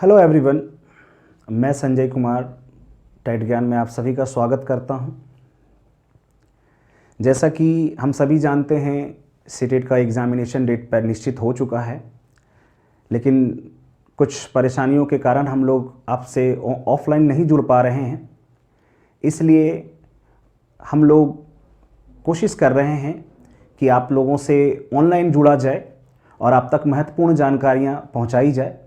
Hello everyone, मैं Sanjay Kumar TET ज्ञान में आप सभी का स्वागत करता हूं। जैसा कि हम सभी जानते हैं, सीटेट का एग्ज़ामिनेशन डेट पर निश्चित हो चुका है, लेकिन कुछ परेशानियों के कारण हम लोग आपसे ऑफलाइन नहीं जुड़ पा रहे हैं। इसलिए हम लोग कोशिश कर रहे हैं कि आप लोगों से ऑनलाइन जुड़ा जाए और आप तक महत्वपूर्ण जानकारियाँ पहुँचाई जाए।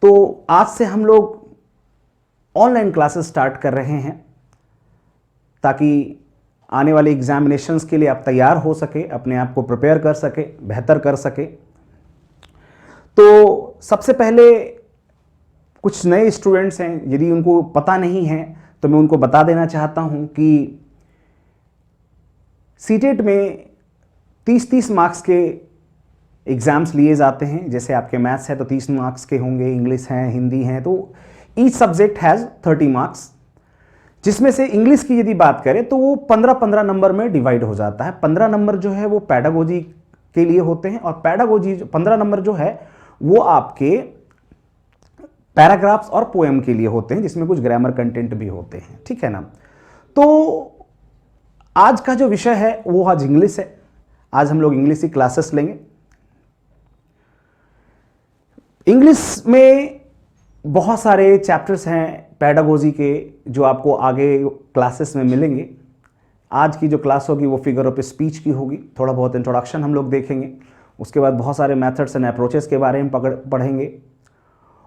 तो आज से हम लोग ऑनलाइन क्लासेस स्टार्ट कर रहे हैं ताकि आने वाले एग्जामिनेशंस के लिए आप तैयार हो सके, अपने आप को प्रिपेयर कर सके, बेहतर कर सके। तो सबसे पहले कुछ नए स्टूडेंट्स हैं, यदि उनको पता नहीं है तो मैं उनको बता देना चाहता हूं कि सीटेट में 30-30 मार्क्स के एग्ज़ाम्स लिए जाते हैं। जैसे आपके मैथ्स है तो 30 मार्क्स के होंगे, इंग्लिश हैं, हिंदी हैं, तो ईच सब्जेक्ट हैज़ 30 मार्क्स, जिसमें से इंग्लिश की यदि बात करें तो वो 15-15 नंबर में डिवाइड हो जाता है। 15 नंबर जो है वो पैडागोजी के लिए होते हैं और पैडागोजी 15 नंबर जो है वो आपके पैराग्राफ्स और पोएम के लिए होते हैं, जिसमें कुछ ग्रामर कंटेंट भी होते हैं, ठीक है ना। तो आज का जो विषय है वो आज इंग्लिश है। आज हम लोग इंग्लिश की क्लासेस लेंगे। इंग्लिश में बहुत सारे चैप्टर्स हैं पैडागोजी के जो आपको आगे क्लासेस में मिलेंगे। आज की जो क्लास होगी वो फिगर ऑफ स्पीच की होगी। थोड़ा बहुत इंट्रोडक्शन हम लोग देखेंगे, उसके बाद बहुत सारे मेथड्स एंड अप्रोचेस के बारे में पढ़ेंगे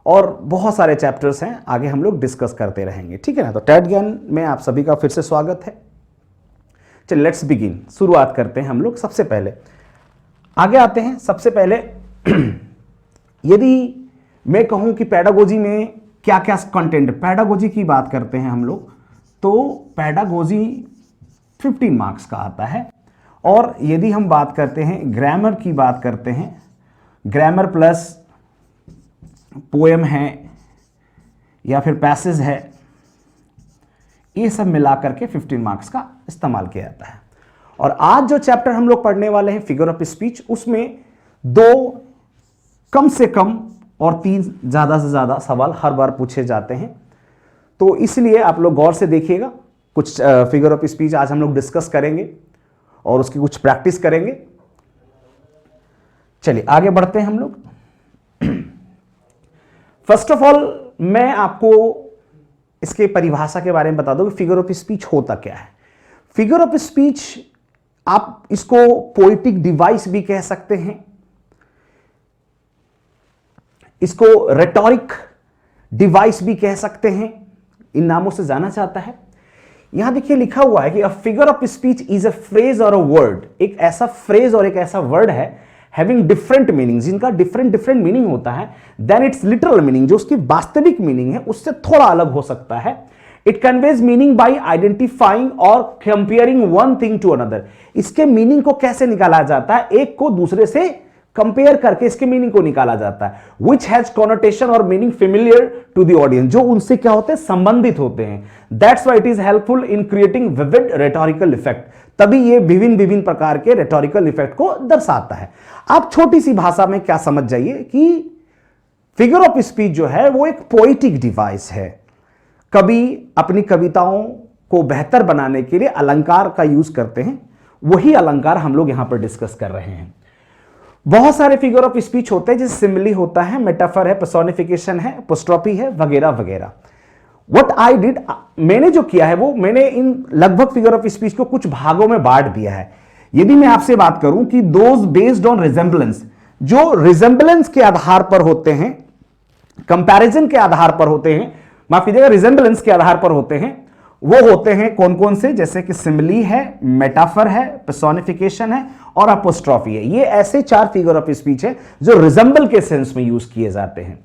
और बहुत सारे चैप्टर्स हैं आगे हम लोग डिस्कस करते रहेंगे, ठीक है ना। तो टेट ज्ञान में आप सभी का फिर से स्वागत है। चलिए लेट्स बिगिन, शुरुआत करते हैं हम लोग। सबसे पहले आगे आते हैं। सबसे पहले यदि मैं कहूं कि पैडागोजी में क्या क्या कंटेंट, पैडागोजी की बात करते हैं हम लोग, तो पैडागोजी 15 मार्क्स का आता है। और यदि हम बात करते हैं ग्रामर की, बात करते हैं ग्रामर प्लस पोएम है या फिर पैसेज है, ये सब मिलाकर के 15 मार्क्स का इस्तेमाल किया जाता है। और आज जो चैप्टर हम लोग पढ़ने वाले हैं फिगर ऑफ स्पीच, उसमें 2 कम से कम और 3 ज़्यादा से ज़्यादा सवाल हर बार पूछे जाते हैं। तो इसलिए आप लोग गौर से देखिएगा। कुछ फिगर ऑफ स्पीच आज हम लोग डिस्कस करेंगे और उसकी कुछ प्रैक्टिस करेंगे। चलिए आगे बढ़ते हैं हम लोग। फर्स्ट ऑफ ऑल मैं आपको इसके परिभाषा के बारे में बता दूं कि फिगर ऑफ स्पीच होता क्या है। फिगर ऑफ स्पीच आप इसको पोएटिक डिवाइस भी कह सकते हैं, इसको रेटोरिक डिवाइस भी कह सकते हैं, इन नामों से जाना जाता है। यहां देखिए लिखा हुआ है कि a figure of speech is a phrase और अ वर्ड, एक ऐसा फ्रेज और एक ऐसा वर्ड है हैविंग डिफरेंट मीनिंग, जिनका डिफरेंट मीनिंग होता है देन इट्स लिटरल मीनिंग, जो उसकी वास्तविक मीनिंग है उससे थोड़ा अलग हो सकता है। It conveys meaning by identifying और comparing one thing to another. इसके मीनिंग को कैसे निकाला जाता है, एक को दूसरे से कंपेयर करके इसके मीनिंग को निकाला जाता है। विच हैज कॉनोटेशन और meaning familiar to the audience, जो उनसे क्या होते हैं, संबंधित होते हैं। That's why it is helpful in creating vivid rhetorical effect, तभी ये विभिन्न प्रकार के रेटोरिकल इफेक्ट को दर्शाता है। आप छोटी सी भाषा में क्या समझ जाइए कि फिगर ऑफ स्पीच जो है वो एक पोएटिक डिवाइस है। कवि अपनी कविताओं को बेहतर बनाने के लिए अलंकार का यूज करते हैं, वही अलंकार हम लोग यहां पर डिस्कस कर रहे हैं। बहुत सारे फिगर ऑफ स्पीच होते हैं, जैसे सिमिली होता है, मेटाफर है, पर्सोनिफिकेशन है, एपोस्ट्रोफी है, वगैरह वगैरह। व्हाट आई डिड, मैंने जो किया है वो मैंने इन लगभग फिगर ऑफ स्पीच को कुछ भागों में बांट दिया है। यदि मैं आपसे बात करूं कि दोज बेस्ड ऑन रिजेंबलेंस, जो रिजेंबलेंस के आधार पर होते हैं, कंपैरिजन के आधार पर होते हैं, माफ कीजिएगा रिजेंबलेंस के आधार पर होते हैं, वो होते हैं कौन कौन से, जैसे कि सिमिली है, मेटाफर है, पर्सोनिफिकेशन है और अपोस्ट्रोफी है। ये ऐसे 4 फिगर ऑफ स्पीच है जो रिजेंबल के सेंस में यूज किए जाते हैं।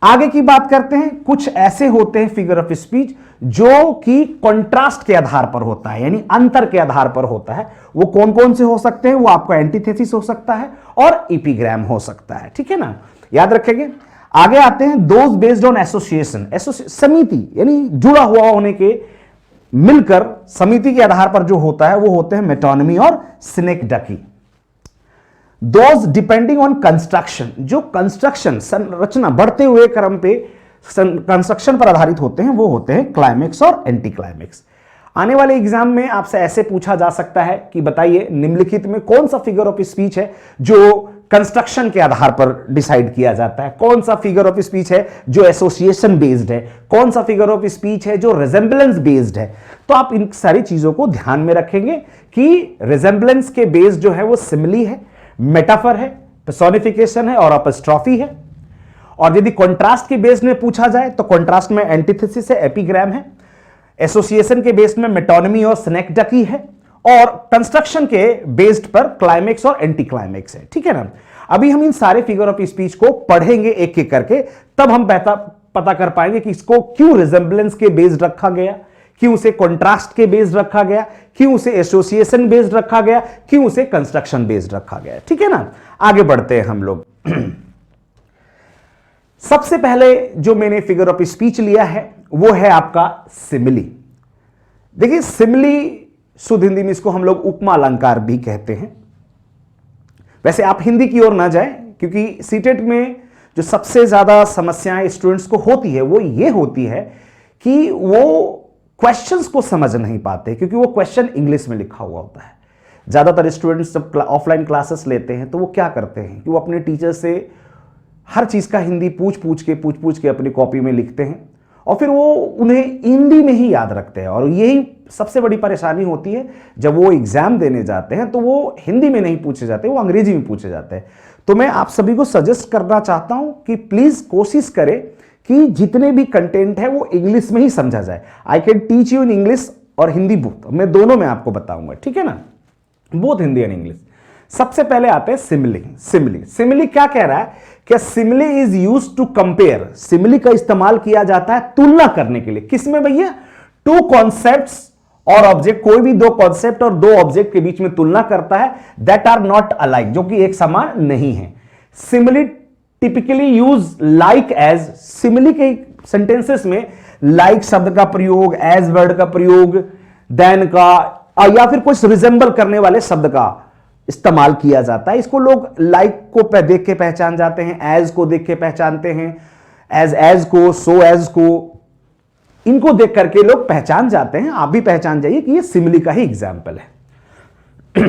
आगे की बात करते हैं, कुछ ऐसे होते हैं फिगर ऑफ स्पीच जो कि कंट्रास्ट के आधार पर होता है, यानी अंतर के आधार पर होता है। वो कौन कौन से हो सकते हैं, वो आपका एंटीथेसिस हो सकता है और एपिग्राम हो सकता है, ठीक है ना, याद रखेंगे। आगे आते हैं दोज बेस्ड ऑन एसोसिएशन, समिति यानी जुड़ा हुआ होने के, मिलकर समिति के आधार पर जो होता है वो होते हैं मेटोनिमी और सिनेक्डकी। दोज डिपेंडिंग ऑन कंस्ट्रक्शन, जो कंस्ट्रक्शन संरचना बढ़ते हुए क्रम पे कंस्ट्रक्शन पर आधारित होते हैं वो होते हैं क्लाइमेक्स और एंटी क्लाइमेक्स। आने वाले एग्जाम में आपसे ऐसे पूछा जा सकता है कि बताइए निम्नलिखित में कौन सा फिगर ऑफ स्पीच है जो कंस्ट्रक्शन के आधार पर डिसाइड किया जाता है, कौन सा फिगर ऑफ स्पीच है जो एसोसिएशन बेस्ड है, कौन सा फिगर ऑफ स्पीच है जो रिजेंबलेंस बेस्ड है। तो आप इन सारी चीजों को ध्यान में रखेंगे कि रिजेंबलेंस के बेस्ड जो है वो सिमिली है, मेटाफर है, पर्सोनिफिकेशन है और अपस्ट्रॉफी है। और यदि कॉन्ट्रास्ट के बेस्ड में पूछा जाए तो कॉन्ट्रास्ट में एंटीथेसिस है, एपिग्राम है, एसोसिएशन के बेस्ड में मेटोनिमी और स्नेक्डकी है, और कंस्ट्रक्शन के बेस्ड पर क्लाइमेक्स और एंटी क्लाइमेक्स है। ठीक है ना। अभी हम इन सारे फिगर ऑफ स्पीच को पढ़ेंगे एक एक करके, तब हम पता कर पाएंगे कि इसको क्यों रिजेंबलेंस के बेस्ड रखा गया, क्यों उसे कॉन्ट्रास्ट के बेस्ड रखा गया, क्यों उसे एसोसिएशन बेस्ड रखा गया, क्यों उसे कंस्ट्रक्शन बेस्ड रखा गया। ठीक है ना। आगे बढ़ते हैं हम लोग। सबसे पहले जो मैंने फिगर ऑफ स्पीच लिया है वो है आपका सिमिली। देखिए सिमिली शुद्ध हिंदी में इसको हम लोग उपमा अलंकार भी कहते हैं। वैसे आप हिंदी की ओर ना जाएं, क्योंकि सीटेट में जो सबसे ज्यादा समस्याएं स्टूडेंट्स को होती है वो ये होती है कि वो क्वेश्चंस को समझ नहीं पाते, क्योंकि वो क्वेश्चन इंग्लिश में लिखा हुआ होता है। ज्यादातर स्टूडेंट्स जब ऑफलाइन क्लासेस लेते हैं तो वो क्या करते हैं कि वो अपने टीचर से हर चीज का हिंदी पूछ पूछ के अपनी कॉपी में लिखते हैं और फिर वो उन्हें हिंदी में ही याद रखते हैं। और यही सबसे बड़ी परेशानी होती है, जब वो एग्जाम देने जाते हैं तो वो हिंदी में नहीं पूछे जाते, वो अंग्रेजी में पूछे जाते हैं। तो मैं आप सभी को सजेस्ट करना चाहता हूं कि प्लीज कोशिश करें कि जितने भी कंटेंट है वो इंग्लिश में ही समझा जाए। I can teach you in English और हिंदी बोथ, मैं दोनों में आपको बताऊंगा। ठीक है ना, बोथ हिंदी एंड इंग्लिश। सबसे पहले आते हैं सिमिली। सिमिली क्या कह रहा है कि simile is used to compare. Simile का इस्तेमाल किया जाता है तुलना करने के लिए। किसमें भैया? टू कॉन्सेप्ट्स और ऑब्जेक्ट, कोई भी दो कॉन्सेप्ट और दो ऑब्जेक्ट के बीच में तुलना करता है दैट आर नॉट अलाइक, जो कि एक समान नहीं है। Simile typically use like as. Simile के सेंटेंसेस में लाइक शब्द का प्रयोग, एज वर्ड का प्रयोग, देन का या फिर कुछ रिजेंबल करने वाले शब्द का इस्तेमाल किया जाता है। इसको लोग लाइक को देख के पहचान जाते हैं, एज को देख के पहचानते हैं, एज को, सो एज को, इनको देख करके लोग पहचान जाते हैं। आप भी पहचान जाइए कि ये सिमिली का ही एग्जाम्पल है।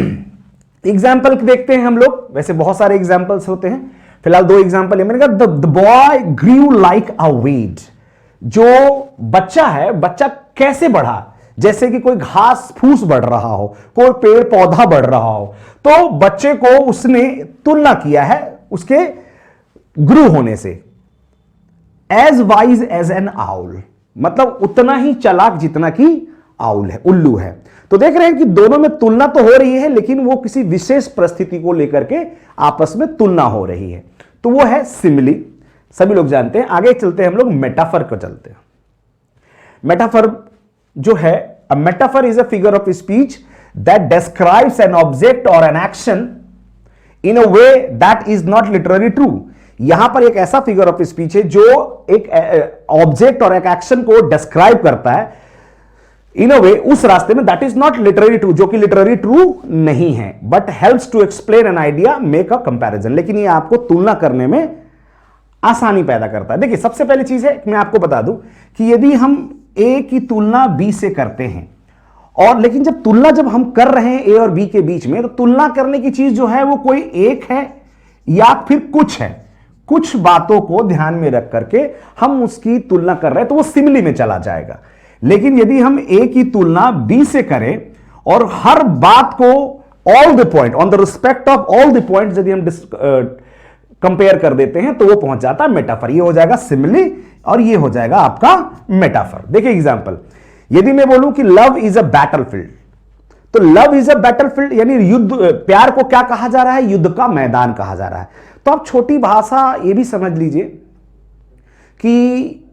एग्जाम्पल देखते हैं हम लोग, वैसे बहुत सारे एग्जाम्पल्स होते हैं, फिलहाल दो एग्जाम्पल है। मैंने कहा the boy grew like a weed. जो बच्चा है, बच्चा कैसे बढ़ा? जैसे कि कोई घास फूस बढ़ रहा हो, कोई पेड़ पौधा बढ़ रहा हो, तो बच्चे को उसने तुलना किया है उसके ग्रू होने से। As wise as an owl, मतलब उतना ही चालाक जितना कि आउल है, उल्लू है। तो देख रहे हैं कि दोनों में तुलना तो हो रही है, लेकिन वो किसी विशेष परिस्थिति को लेकर के आपस में तुलना हो रही है। तो वो है सिमिली, सभी लोग जानते हैं। आगे चलते हैं हम लोग मेटाफर को चलते हैं। मेटाफर जो है, a metaphor is a figure of speech that describes an object or an action in a way that is not literally true। यहां पर एक ऐसा फिगर ऑफ स्पीच है जो एक ऑब्जेक्ट और एक एक्शन को डिस्क्राइब करता है इन अ वे, उस रास्ते में that is not literally true, जो कि लिटरली ट्रू नहीं है, but helps to explain an idea, make a comparison. लेकिन ये आपको तुलना करने में आसानी पैदा करता है। देखिए सबसे पहली चीज है, मैं आपको बता दूं कि यदि हम ए की तुलना बी से करते हैं, और लेकिन जब तुलना जब हम कर रहे हैं ए और बी के बीच में, तो तुलना करने की चीज जो है वो कोई एक है या फिर कुछ है। कुछ बातों को ध्यान में रख करके हम उसकी तुलना कर रहे हैं तो वो सिमिली में चला जाएगा। लेकिन यदि हम ए की तुलना बी से करें और हर बात को all the point, on the respect of all the point यदि हम कंपेयर कर देते हैं तो वो पहुंच जाता है मेटाफर। ये हो जाएगा सिमिली और ये हो जाएगा आपका मेटाफर। देखिए एग्जांपल, यदि मैं बोलूं कि लव इज अ बैटलफील्ड, तो लव इज अ बैटलफील्ड यानी युद्ध, प्यार को क्या कहा जा रहा है? युद्ध का मैदान कहा जा रहा है। तो आप छोटी भाषा ये भी समझ लीजिए कि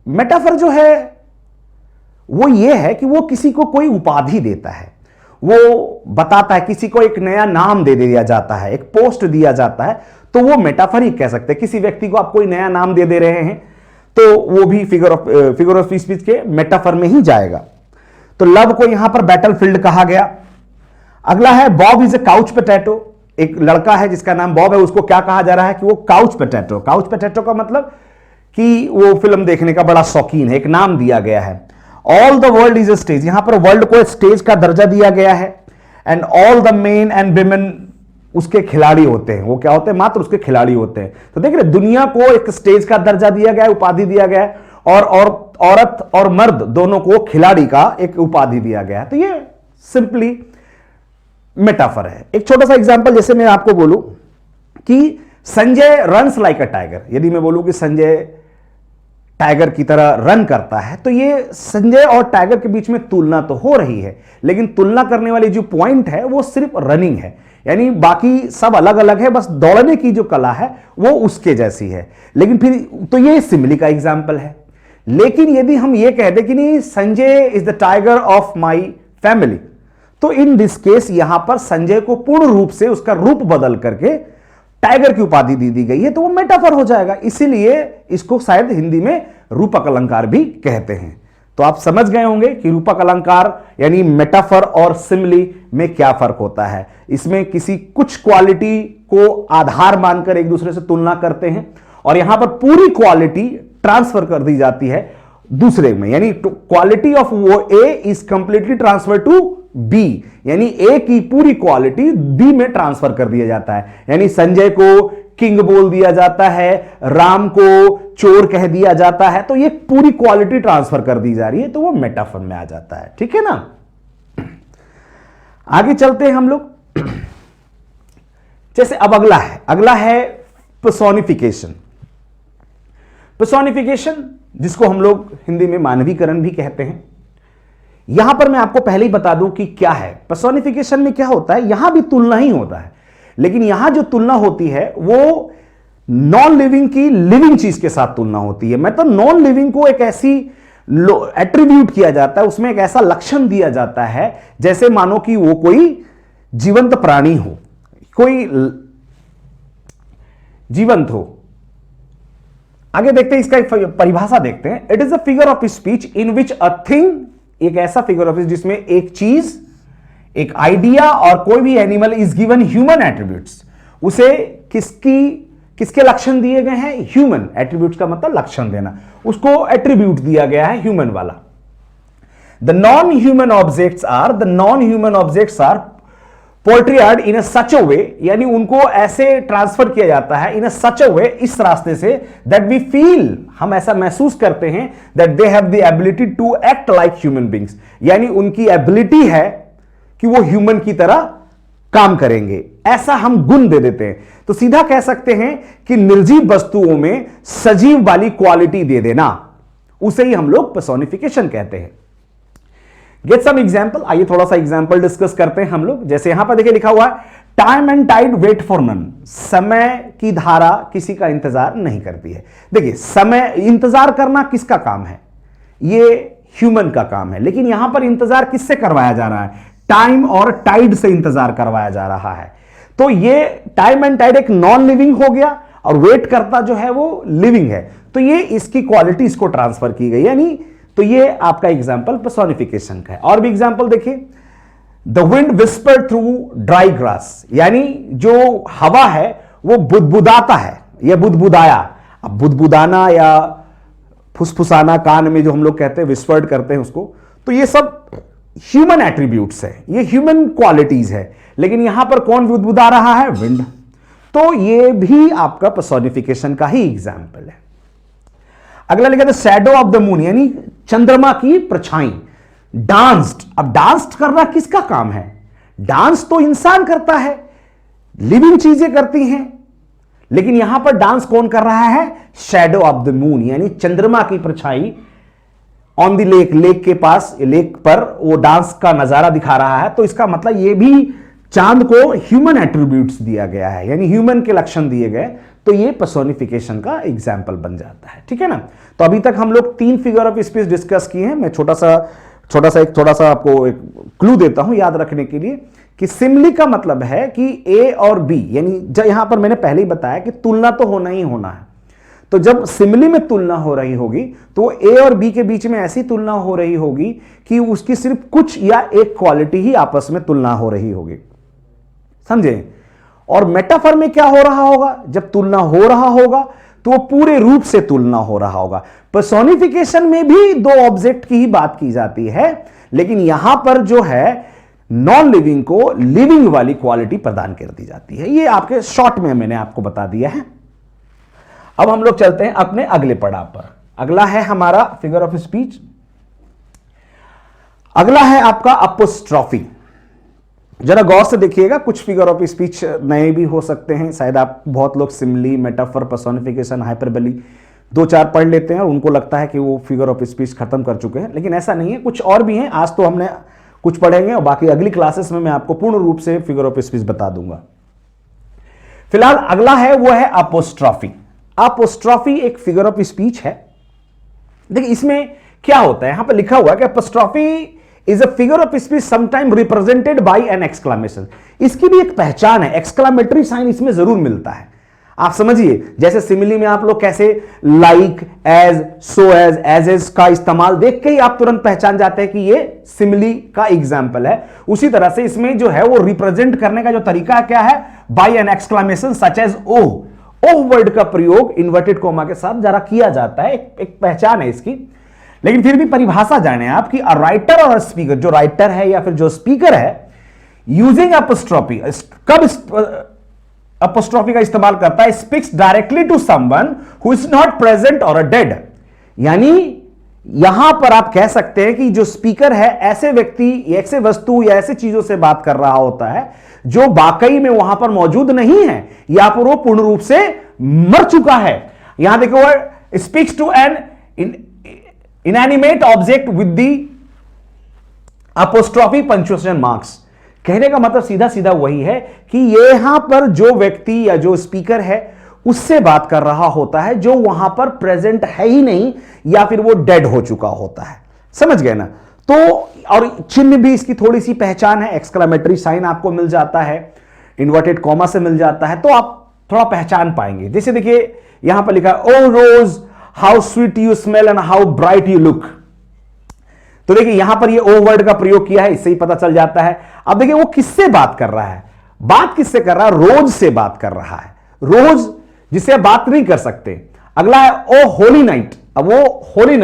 मेटाफर जो है वो ये है कि वो किसी को कोई उपाधि देता है, वो बताता है, किसी को एक नया नाम दे दिया जाता है, एक पोस्ट दिया जाता है, तो वो मेटाफर ही कह सकते हैं। किसी व्यक्ति को आप कोई नया नाम दे रहे हैं तो वो भी फिगर ऑफ स्पीच के मेटाफर में ही जाएगा। तो लव को यहां पर बैटलफील्ड कहा गया। अगला है Bob is a couch potato. एक लड़का है जिसका नाम बॉब है, उसको क्या कहा जा रहा है कि वो काउच पोटैटो। काउच पोटैटो का मतलब कि वो फिल्म देखने का बड़ा शौकीन है, एक नाम दिया गया है। All the world is a stage, यहां पर वर्ल्ड को स्टेज का दर्जा दिया गया है। And all the main and women उसके खिलाड़ी होते हैं। वो क्या होते हैं? मात्र उसके खिलाड़ी होते हैं। तो देख रहे, दुनिया को एक स्टेज का दर्जा दिया गया है, उपाधि दिया गया है, और औरत और मर्द दोनों को खिलाड़ी का एक उपाधि दिया गया है। तो ये सिंपली मेटाफर है। एक छोटा सा एग्जांपल, जैसे मैं आपको बोलूं कि Sanjay runs like a tiger, यदि मैं बोलूं कि संजय टाइगर की तरह रन करता है, तो ये संजय और टाइगर के बीच में तुलना तो हो रही है, लेकिन तुलना करने वाली जो पॉइंट है वो सिर्फ रनिंग है, यानी बाकी सब अलग अलग है, बस दौड़ने की जो कला है वो उसके जैसी है। लेकिन फिर तो ये सिमिली का एग्जाम्पल है। लेकिन यदि हम ये कह दें कि नहीं, Sanjay is the tiger of my family, तो इन दिस केस यहां पर संजय को पूर्ण रूप से उसका रूप बदल करके टाइगर की उपाधि दी गई है, तो वो मेटाफर हो जाएगा। इसीलिए इसको शायद हिंदी में रूपक अलंकार भी कहते हैं। तो आप समझ गए होंगे कि रूपक अलंकार यानी मेटाफर और सिमिली में क्या फर्क होता है। इसमें किसी कुछ क्वालिटी को आधार मानकर एक दूसरे से तुलना करते हैं, और यहां पर पूरी क्वालिटी ट्रांसफर कर दी जाती है दूसरे में, यानी क्वालिटी ऑफ वो A is completely transfer to B, यानी ए की पूरी क्वालिटी बी में ट्रांसफर कर दिया जाता है। यानी संजय को किंग बोल दिया जाता है, राम को चोर कह दिया जाता है, तो ये पूरी क्वालिटी ट्रांसफर कर दी जा रही है, तो वो मेटाफर में आ जाता है। ठीक है ना। आगे चलते हैं हम लोग। जैसे अब अगला है पर्सोनिफिकेशन। पर्सोनिफिकेशन जिसको हम लोग हिंदी में मानवीकरण भी कहते हैं। यहां पर मैं आपको पहले ही बता दूं कि क्या है पर्सोनिफिकेशन में। क्या होता है, यहां भी तुलना ही होता है, लेकिन यहां जो तुलना होती है वो नॉन लिविंग की लिविंग चीज के साथ तुलना होती है। मतलब नॉन लिविंग को एक ऐसी एट्रीब्यूट किया जाता है, उसमें एक ऐसा लक्षण दिया जाता है जैसे मानो कि वो कोई जीवंत प्राणी हो, कोई जीवंत हो। आगे देखते हैं, इसका एक परिभाषा देखते हैं। It is a figure of speech in which a thing, एक ऐसा फिगर ऑफ स्पीच जिसमें एक चीज, एक आइडिया और कोई भी animal is given human attributes, उसे किसके लक्षण दिए गए हैं? ह्यूमन एट्रीब्यूट्स का मतलब लक्षण देना, उसको एट्रीब्यूट दिया गया है ह्यूमन वाला। The non human objects are portrayed in such a way, यानी उनको ऐसे ट्रांसफर किया जाता है इन अ सच अ वे, इस रास्ते से दैट वी फील, हम ऐसा महसूस करते हैं that they have the ability to act like human beings, यानी उनकी एबिलिटी है कि वो ह्यूमन की तरह काम करेंगे, ऐसा हम गुण दे देते हैं। तो सीधा कह सकते हैं कि निर्जीव वस्तुओं में सजीव वाली क्वालिटी दे देना, उसे ही हम लोग पर्सोनिफिकेशन कहते हैं। गेट सम एग्जाम्पल, आइए थोड़ा सा एग्जाम्पल डिस्कस करते हैं हम लोग। जैसे यहां पर देखिए लिखा हुआ है, time and tide wait for none, समय की धारा किसी का इंतजार नहीं करती है। देखिए समय इंतजार करना किसका काम है? ये ह्यूमन का काम है, लेकिन यहां पर इंतजार किससे करवाया जा रहा है? टाइम और टाइड से इंतजार करवाया जा रहा है। तो ये टाइम एंड टाइड एक नॉन लिविंग हो गया, और वेट करता जो है वो लिविंग है, तो ये इसकी क्वालिटी इसको ट्रांसफर की गई, यानी तो ये आपका एग्जाम्पल पर्सोनिफिकेशन का है। और भी एग्जाम्पल देखिए, the wind whispered through dry grass, यानी जो हवा है वो बुदबुदाता है, या बुदबुदाया। अब बुदबुदाना या फुसफुसाना कान में जो हम लोग कहते हैं, विस्पर्ड करते हैं उसको, तो ये सब ह्यूमन एट्रीब्यूट्स है, ये ह्यूमन क्वालिटीज है। लेकिन यहां पर कौन बुदबुदा रहा है? विंड। तो ये भी आपका पर्सोनिफिकेशन का ही एग्जाम्पल है। अगला लिखा था शैडो ऑफ द मून, यानी चंद्रमा की परछाई। डांस्ड, अब डांस करना किसका काम है? डांस तो इंसान करता है, लिविंग चीजें करती हैं, लेकिन यहां पर डांस कौन कर रहा है? शैडो ऑफ द मून, यानी चंद्रमा की परछाई ऑन द लेक, लेक के पास, लेक पर वो डांस का नजारा दिखा रहा है। तो इसका मतलब ये भी चांद को ह्यूमन एट्रीब्यूट्स दिया गया है, यानी ह्यूमन के लक्षण दिए गए, तो ये पर्सोनिफिकेशन का एग्जाम्पल बन जाता है। ठीक है ना। तो अभी तक हम लोग 3 फिगर ऑफ स्पीच डिस्कस किए हैं। मैं थोड़ा सा आपको एक क्लू देता हूं याद रखने के लिए, कि सिमिली का मतलब है कि ए और बी, यानी जब यहां पर मैंने पहले ही बताया कि तुलना तो होना ही होना है। तो जब सिमिली में तुलना हो रही होगी, तो ए और बी के बीच में ऐसी तुलना हो रही होगी कि उसकी सिर्फ कुछ या एक क्वालिटी ही आपस में तुलना हो रही होगी, समझे? और मेटाफर में क्या हो रहा होगा, जब तुलना हो रहा होगा तो वो पूरे रूप से तुलना हो रहा होगा। पर्सोनिफिकेशन में भी दो ऑब्जेक्ट की ही बात की जाती है, लेकिन यहां पर जो है नॉन लिविंग को लिविंग वाली क्वालिटी प्रदान कर दी जाती है। ये आपके शॉर्ट में मैंने आपको बता दिया है। अब हम लोग चलते हैं अपने अगले पड़ाव पर। अगला है हमारा फिगर ऑफ स्पीच। अगला है आपका अपोस्ट्रॉफी। जरा गौर से देखिएगा, कुछ फिगर ऑफ स्पीच नए भी हो सकते हैं। शायद आप बहुत लोग सिमिली, मेटाफर, पर्सोनिफिकेशन, हाइपरबली 2-4 पढ़ लेते हैं और उनको लगता है कि वो फिगर ऑफ स्पीच खत्म कर चुके हैं, लेकिन ऐसा नहीं है, कुछ और भी हैं। आज तो हमने कुछ पढ़ेंगे और बाकी अगली क्लासेस में मैं आपको पूर्ण रूप से फिगर ऑफ स्पीच बता दूंगा। फिलहाल अगला है वो है अपोस्ट्रॉफी। अपोस्ट्रॉफी एक फिगर ऑफ स्पीच है। देखिए इसमें क्या होता है, यहां पर लिखा हुआ है कि apostrophe is a figure of speech sometime represented by an exclamation. इसकी भी एक पहचान है, एक्सक्लेमेटरी साइन इसमें जरूर मिलता है। आप समझिए, जैसे सिमिली में आप लोग कैसे लाइक, एज, सो एज का इस्तेमाल देख के ही आप तुरंत पहचान जाते हैं कि ये सिमिली का एग्जाम्पल है, उसी तरह से इसमें जो है वो रिप्रेजेंट करने का जो तरीका क्या है, by an exclamation such as oh. Oh word का प्रयोग इन्वर्टेड कोमा के साथ जरा किया जाता है, एक पहचान है इसकी। लेकिन फिर भी परिभाषा जाने आप कि राइटर और स्पीकर, जो राइटर है या फिर जो स्पीकर है, यूजिंग एपोस्ट्रॉफी, कब अपोस्ट्रॉफी का इस्तेमाल करता है, speaks directly to someone who is not present और डेड। यानी यहां पर आप कह सकते हैं कि जो स्पीकर है ऐसे व्यक्ति, ऐसे वस्तु या ऐसे चीजों से बात कर रहा होता है जो वाकई में वहां पर मौजूद नहीं है या पर वो पूर्ण रूप से मर चुका है। यहां देखो, word speaks to an inanimate object with the apostrophe punctuation marks. कहने का मतलब सीधा सीधा वही है कि यहां पर जो व्यक्ति या जो स्पीकर है उससे बात कर रहा होता है जो वहां पर प्रेजेंट है ही नहीं या फिर वो डेड हो चुका होता है। समझ गए ना? तो और चिन्ह भी इसकी थोड़ी सी पहचान है, एक्सक्लेमेटरी साइन आपको मिल जाता है, इन्वर्टेड कॉमा से मिल जाता है, तो आप थोड़ा पहचान पाएंगे। जैसे देखिए यहां पर लिखा है, O rose how sweet you smell and how bright you look. तो देखिए यहां पर ये ओ वर्ड का प्रयोग किया है, इससे ही पता चल जाता है। अब देखिए वो किससे बात कर रहा है, बात किससे कर रहा है, रोज से बात कर रहा है, रोज जिसे आप बात नहीं कर सकते। अगला है ओ होली नाइट। अब वो होली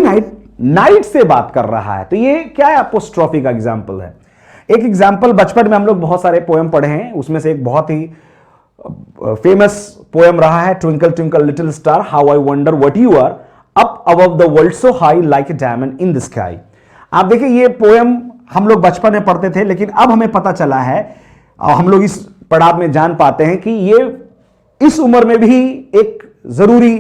नाइट नाइट से बात कर रहा है, तो ये क्या है, अपोस्ट्रॉफी का एग्जाम्पल है। एक एग्जाम्पल बचपन में हम लोग बहुत सारे पोएम पढ़े हैं, उसमें से एक बहुत ही फेमस पोएम रहा है, twinkle twinkle little star how I wonder what you are up above the world so high like a diamond in the sky. आप देखिए ये पोएम हम लोग बचपन में पढ़ते थे, लेकिन अब हमें पता चला है, हम लोग इस पड़ाव में जान पाते हैं कि ये इस उम्र में भी एक जरूरी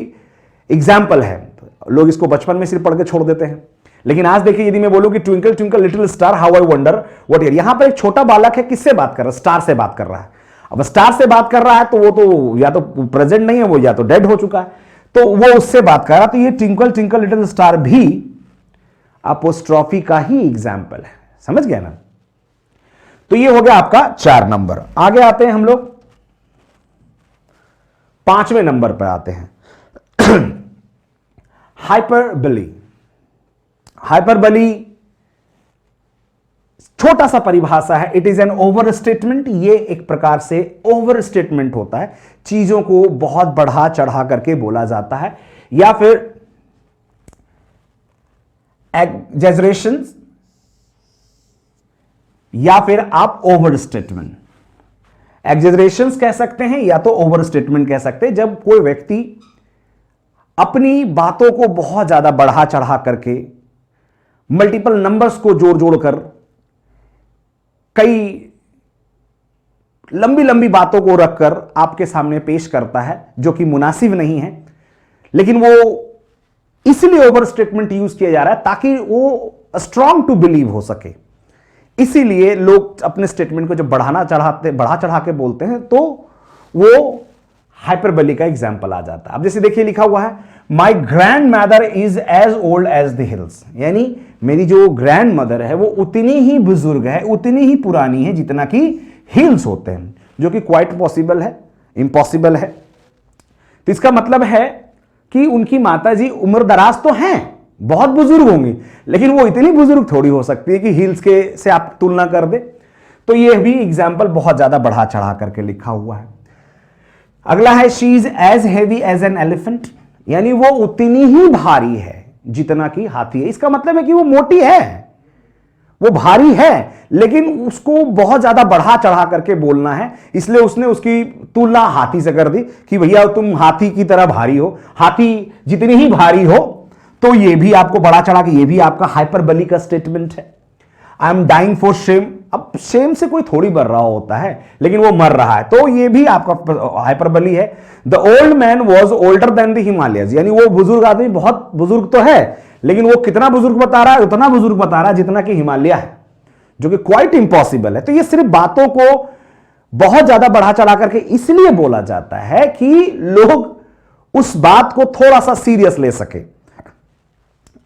एग्जाम्पल है। लोग इसको बचपन में सिर्फ पढ़ के छोड़ देते हैं, लेकिन आज देखिए यदि मैं बोलूं कि twinkle twinkle little star how I wonder what year, यहां पर एक छोटा बालक है, किससे बात कर रहा है, स्टार से बात कर रहा है। अब स्टार से बात कर रहा है तो वो तो या तो प्रेजेंट नहीं है, वो या तो डेड हो चुका है, तो वो उससे बात कर रहा है। तो ये ट्विंकल ट्विंकल लिटिल स्टार भी अपोस्ट्रॉफी का ही एग्जाम्पल है। समझ गया ना? तो ये हो गया आपका 4 नंबर। आगे आते हैं हम लोग 5वें नंबर पर आते हैं हाइपरबली। हाइपरबली छोटा सा परिभाषा है, it is an over statement. ये एक प्रकार से ओवर स्टेटमेंट होता है, चीजों को बहुत बढ़ा चढ़ा करके बोला जाता है, या फिर एग्जेजरेशन, या फिर आप ओवर स्टेटमेंट। एग्जेजरेशन कह सकते हैं या तो ओवर स्टेटमेंट कह सकते हैं, जब कोई व्यक्ति अपनी बातों को बहुत ज्यादा बढ़ा चढ़ा करके, मल्टीपल नंबर्स को जोड़ जोड़ कर, कई लंबी लंबी बातों को रखकर आपके सामने पेश करता है, जो कि मुनासिब नहीं है, लेकिन वो इसलिए ओवर स्टेटमेंट यूज किया जा रहा है ताकि वो स्ट्रांग टू बिलीव हो सके। इसीलिए लोग अपने स्टेटमेंट को जब बढ़ा चढ़ा के बोलते हैं तो वो हाइपरबली का एग्जाम्पल आ जाता है। अब जैसे देखिए लिखा हुआ है, my grandmother is as old as the hills, यानी मेरी जो ग्रैंड मदर है वो उतनी ही बुजुर्ग है, उतनी ही पुरानी है जितना कि हिल्स होते हैं, जो कि क्वाइट पॉसिबल है, इम्पॉसिबल है। तो इसका मतलब है कि उनकी माताजी उम्र दराज तो हैं, बहुत बुजुर्ग होंगी, लेकिन वो इतनी बुजुर्ग थोड़ी हो सकती है कि हिल्स के से आप तुलना कर दे। तो यह भी एग्जाम्पल बहुत ज्यादा बढ़ा चढ़ा करके लिखा हुआ है। अगला है she is as heavy as an elephant, यानी वो उतनी ही भारी है जितना कि हाथी है। इसका मतलब है कि वो मोटी है, वो भारी है, लेकिन उसको बहुत ज्यादा बढ़ा चढ़ा करके बोलना है, इसलिए उसने उसकी तुलना हाथी से कर दी कि भैया तुम हाथी की तरह भारी हो, हाथी जितनी ही भारी हो। तो ये भी आपको बढ़ा चढ़ा के, ये भी आपका हाइपरबली का स्टेटमेंट है। I am dying for shame, अब शेम से कोई थोड़ी मर रहा होता है, लेकिन वो मर रहा है, तो ये भी आपका हाइपरबली है। The old man was older than the Himalayas, यानी वो बुजुर्ग आदमी बहुत बुजुर्ग तो है, लेकिन वो कितना बुजुर्ग बता रहा है, उतना बुजुर्ग बता रहा है जितना कि हिमालय है, जो कि क्वाइट इंपॉसिबल है। तो ये सिर्फ बातों को बहुत ज्यादा बढ़ा चढ़ा करके इसलिए बोला जाता है कि लोग उस बात को थोड़ा सा सीरियस ले सके।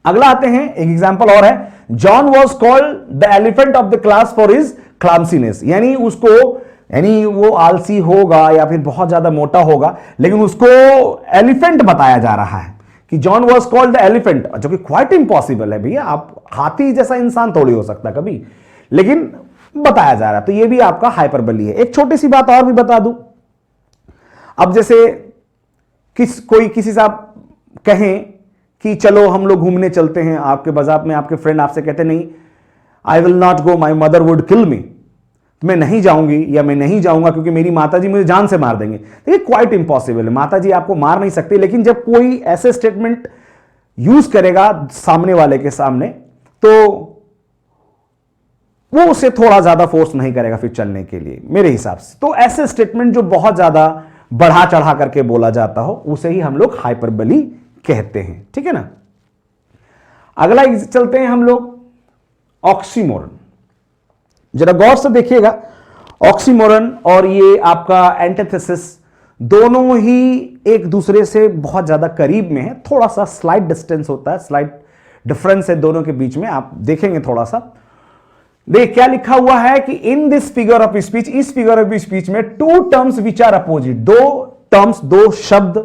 अगला आते हैं, एक एग्जांपल और है, John was called the elephant of the class for his clumsiness, यानी उसको, यानी वो आलसी होगा या फिर बहुत ज्यादा मोटा होगा, लेकिन उसको एलिफेंट बताया जा रहा है कि John was called the elephant, जो कि क्वाइट इंपॉसिबल है भैया, आप हाथी जैसा इंसान थोड़ी हो सकता कभी, लेकिन बताया जा रहा है। तो ये भी आपका हाइपरबली है। एक छोटी सी बात और भी बता दूं, अब जैसे कोई किसी से आप कहें कि चलो हम लोग घूमने चलते हैं, आपके मजाक में आपके फ्रेंड आपसे कहते नहीं, I will not go, my mother would kill me, मैं नहीं जाऊंगी या मैं नहीं जाऊंगा क्योंकि मेरी माताजी मुझे जान से मार देंगे। तो ये क्वाइट इंपॉसिबल है, माताजी आपको मार नहीं सकती, लेकिन जब कोई ऐसे स्टेटमेंट यूज करेगा सामने वाले के सामने, तो वो उसे थोड़ा ज्यादा फोर्स नहीं करेगा फिर चलने के लिए, मेरे हिसाब से। तो ऐसे स्टेटमेंट जो बहुत ज्यादा बढ़ा चढ़ा करके बोला जाता हो, उसे ही हम लोग हाइपरबली कहते हैं, ठीक है ना। अगला चलते हैं हम लोग, ऑक्सीमोरन। जरा गौर से देखिएगा, ऑक्सीमोरन और ये आपका एंटीथेसिस दोनों ही एक दूसरे से बहुत ज्यादा करीब में है, थोड़ा सा स्लाइट डिस्टेंस होता है, स्लाइट डिफरेंस है दोनों के बीच में, आप देखेंगे थोड़ा सा। देख क्या लिखा हुआ है कि in this figure of speech, इस फिगर ऑफ स्पीच में two terms which are opposite, दो टर्म्स, दो शब्द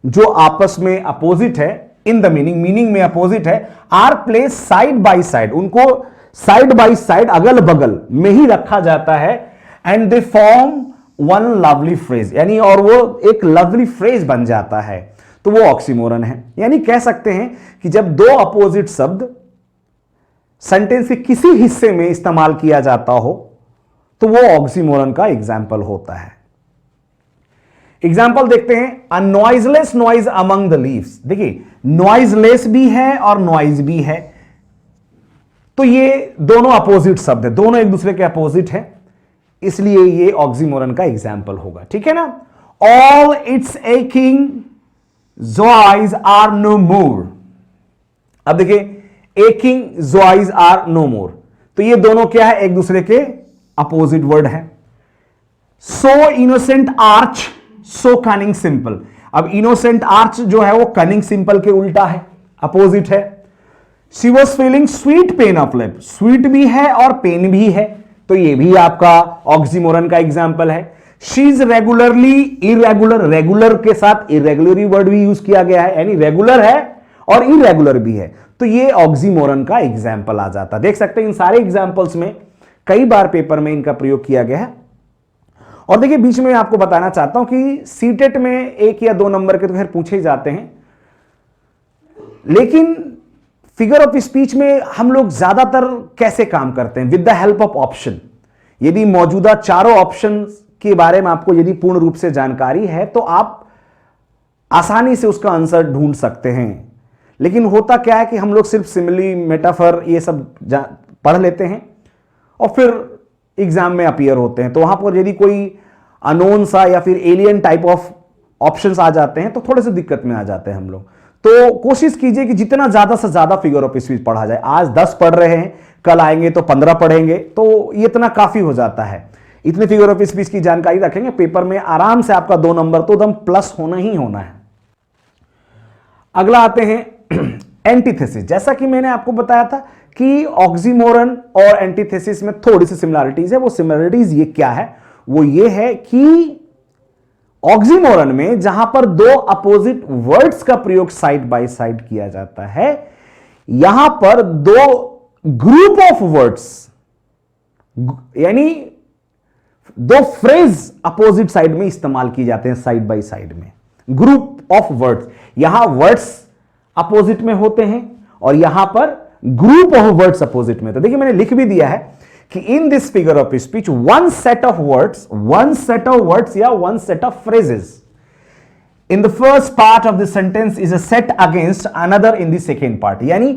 जो आपस में अपोजिट है, इन द मीनिंग में अपोजिट है, are place side by side, उनको साइड बाय साइड अगल बगल में ही रखा जाता है, and they form one lovely phrase, यानी और वो एक लवली फ्रेज बन जाता है, तो वो ऑक्सीमोरन है। यानी कह सकते हैं कि जब दो अपोजिट शब्द सेंटेंस के किसी हिस्से में इस्तेमाल किया जाता हो, तो वो ऑक्सीमोरन का एग्जाम्पल होता है। एग्जाम्पल देखते हैं, a noiseless noise among the leaves. देखिए नॉइजलेस भी है और नॉइज भी है, तो ये दोनों अपोजिट शब्द है, दोनों एक दूसरे के अपोजिट है, इसलिए ये ऑक्सीमोरन का एग्जाम्पल होगा, ठीक है ना। All its aching joys are no more. अब देखिए aching joys are no more, तो ये दोनों क्या है, एक दूसरे के अपोजिट वर्ड है। सो इनोसेंट आर्च, सो कनिंग सिंपल। अब इनोसेंट आर्च जो है वो कनिंग सिंपल के उल्टा है, अपोजिट है। She was feeling sweet pain of lip, sweet भी है और पेन भी है, तो ये भी आपका ऑक्सीमोरन का एग्जाम्पल है। She is regularly irregular, regular के साथ इरेगुलरी वर्ड भी यूज किया गया है, यानी रेगुलर है और इरेगुलर भी है, तो ये ऑक्सीमोरन का एग्जाम्पल आ जाता है। देख सकते हैं इन सारे एग्जाम्पल्स में कई बार पेपर में इनका प्रयोग किया गया है। और देखिए बीच में आपको बताना चाहता हूं कि सीटेट में 1 या 2 नंबर के तो खैर पूछे जाते हैं, लेकिन फिगर ऑफ स्पीच में हम लोग ज्यादातर कैसे काम करते हैं, with the help of option. यदि मौजूदा चारों ऑप्शन के बारे में आपको यदि पूर्ण रूप से जानकारी है तो आप आसानी से उसका आंसर ढूंढ सकते हैं। लेकिन होता क्या है कि हम लोग सिर्फ सिमिली, मेटाफर ये सब पढ़ लेते हैं और फिर एग्जाम में अपीयर होते हैं, तो वहां पर यदि कोई अनोन सा या फिर एलियन टाइप ऑफ ऑप्शंस आ जाते हैं तो थोड़े से दिक्कत में आ जाते हैं हम लोग। तो कोशिश कीजिए कि जितना ज्यादा से ज्यादा फिगर ऑफ स्पीच पढ़ा जाए। आज 10 पढ़ रहे हैं, कल आएंगे तो 15 पढ़ेंगे, तो ये इतना काफी हो जाता है। इतने फिगर ऑफ स्पीच की जानकारी रखेंगे, पेपर में आराम से आपका 2 नंबर तो एकदम प्लस होना ही होना है। अगला आते हैं एंटीथेसिस। जैसा कि मैंने आपको बताया था कि ऑक्सीमोरन और एंटीथेसिस में थोड़ी सी सिमिलरिटीज है। वो सिमिलरिटीज ये क्या है, वो ये है कि ऑक्सीमोरन में जहां पर 2 अपोजिट वर्ड्स का प्रयोग साइड बाय साइड किया जाता है, यहां पर 2 ग्रुप ऑफ वर्ड्स यानी दो फ्रेज अपोजिट साइड में इस्तेमाल किए जाते हैं, साइड बाय साइड में। ग्रुप ऑफ वर्ड्स, यहां वर्ड्स अपोजिट में होते हैं और यहां पर ग्रुप ऑफ वर्ड्स अपोजिट में। तो देखिए मैंने लिख भी दिया है कि in this figure of speech one set of words या one set of phrases in the first part of the sentence is a set against another in the second part. यानी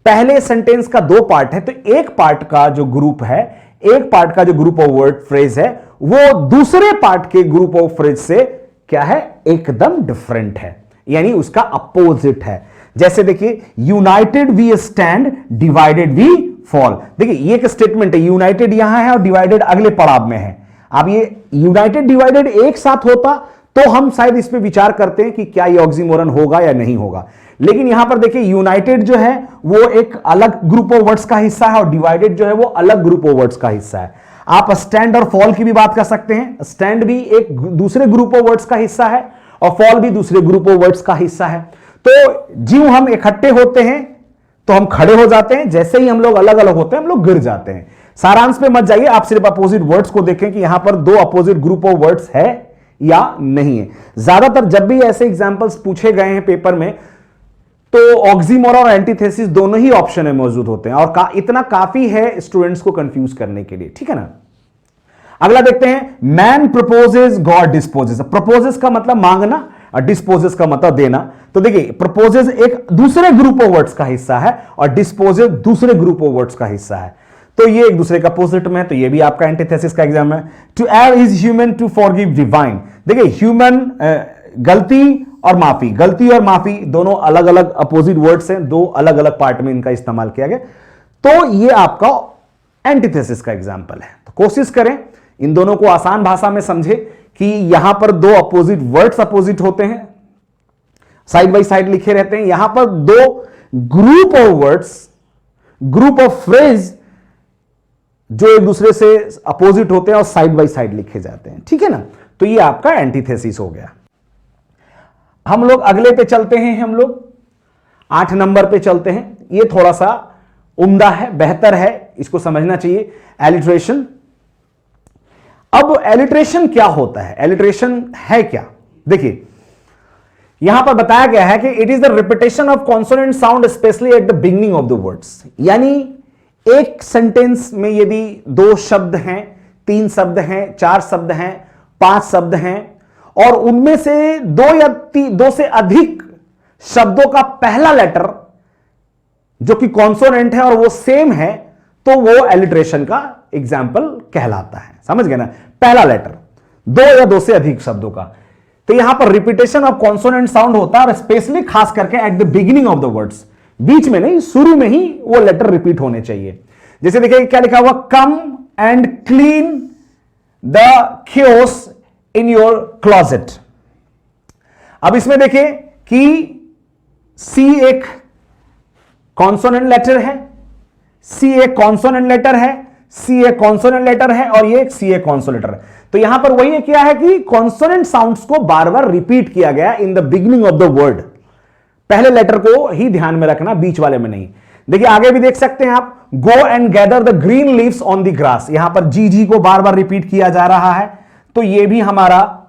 पहले सेंटेंस का दो पार्ट है, तो एक part का जो ग्रुप है, एक पार्ट का जो ग्रुप ऑफ वर्ड फ्रेज है, वो दूसरे पार्ट के ग्रुप ऑफ फ्रेज से क्या है, एकदम डिफरेंट है, यानी उसका अपोजिट है। जैसे देखिए, united we stand, divided we fall. देखिए ये एक स्टेटमेंट है, यूनाइटेड यहां है और डिवाइडेड अगले पड़ाव में है। अब ये यूनाइटेड डिवाइडेड एक साथ होता तो हम शायद इस पे विचार करते हैं कि क्या ये ऑक्सीमोरन होगा या नहीं होगा, लेकिन यहां पर देखिए यूनाइटेड जो है वो एक अलग ग्रुप ऑफ वर्ड्स का हिस्सा है और डिवाइडेड जो है वो अलग ग्रुप ऑफ वर्ड्स का हिस्सा है। आप स्टैंड और फॉल की भी बात कर सकते हैं। स्टैंड भी एक दूसरे ग्रुप ऑफ वर्ड्स का हिस्सा है और फॉल भी दूसरे ग्रुप ऑफ वर्ड्स का हिस्सा है। तो ज्यों हम इकट्ठे होते हैं तो हम खड़े हो जाते हैं, जैसे ही हम लोग अलग अलग होते हैं हम लोग गिर जाते हैं। सारांश पे मत जाइए, आप सिर्फ अपोजिट वर्ड्स को देखें कि यहां पर दो अपोजिट ग्रुप ऑफ वर्ड्स है या नहीं है। ज्यादातर जब भी ऐसे एग्जांपल्स पूछे गए हैं पेपर में तो ऑक्सीमोरन और एंटीथेसिस दोनों ही ऑप्शन में मौजूद होते हैं और इतना काफी है स्टूडेंट्स को कंफ्यूज करने के लिए, ठीक है ना। अगला देखते हैं, man proposes God disposes. Proposes का मतलब मांगना और डिस्पोजेस का मतलब देना। तो देखिए प्रपोजेस एक दूसरे ग्रुप ऑफ वर्ड्स का हिस्सा है और डिस्पोजेस दूसरे ग्रुप ऑफ वर्ड्स का हिस्सा है, तो ये एक दूसरे का अपोजिट में है। तो ये भी आपका एंटीथेसिस का एग्जाम है। To err is human, to forgive divine. देखिए ह्यूमन गलती और माफी, गलती और माफी दोनों अलग अलग अपोजिट वर्ड्स हैं, दो अलग अलग पार्ट में इनका इस्तेमाल किया गया, तो ये आपका एंटीथेसिस का एग्जाम्पल है। तो कोशिश करें इन दोनों को आसान भाषा में समझे कि यहां पर दो अपोजिट वर्ड्स अपोजिट होते हैं, साइड बाय साइड लिखे रहते हैं, यहां पर दो group of words, group of phrase जो एक दूसरे से अपोजिट होते हैं और साइड बाय साइड लिखे जाते हैं, ठीक है ना। तो ये आपका एंटीथेसिस हो गया। हम लोग अगले पे चलते हैं, हम लोग 8 नंबर पे चलते हैं। ये थोड़ा सा उम्दा है, बेहतर है, इसको समझना चाहिए। एलिट्रेशन। अब एलिट्रेशन क्या होता है, एलिट्रेशन है क्या? देखिए यहां पर बताया गया है कि it is the repetition of consonant sound specially eight the beginning of the words. यानी एक सेंटेंस में यदि 2 शब्द हैं, 3 शब्द हैं, 4 शब्द हैं, 5 शब्द हैं और उनमें से 2 से अधिक शब्दों का पहला लेटर जो कि कॉन्सोनेंट है और वो सेम है, तो वो एलिट्रेशन का एग्जाम्पल कहलाता है। समझ गए ना, पहला लेटर 2 या 2 से अधिक शब्दों का। तो यहां पर रिपीटेशन ऑफ कॉन्सोनेंट साउंड होता है और स्पेशली खास करके at the beginning of the words, बीच में नहीं, शुरू में ही वो लेटर रिपीट होने चाहिए। जैसे देखिए क्या लिखा हुआ, come and clean the chaos in your closet. अब इसमें देखिए कि सी एक कॉन्सोनेंट लेटर है, सी एक कॉन्सोनेंट लेटर है, सी एक कॉन्सोनेंट लेटर है और ये एक सी एक कॉन्सोनेंट लेटर है। तो यहां पर वही किया है कि कॉन्सोनेंट साउंड्स को बार बार रिपीट किया गया in the beginning of the word. पहले लेटर को ही ध्यान में रखना, बीच वाले में नहीं। देखिए आगे भी देख सकते हैं आप, go and gather the green leaves on the grass. यहां पर जी को बार बार रिपीट किया जा रहा है, तो ये भी हमारा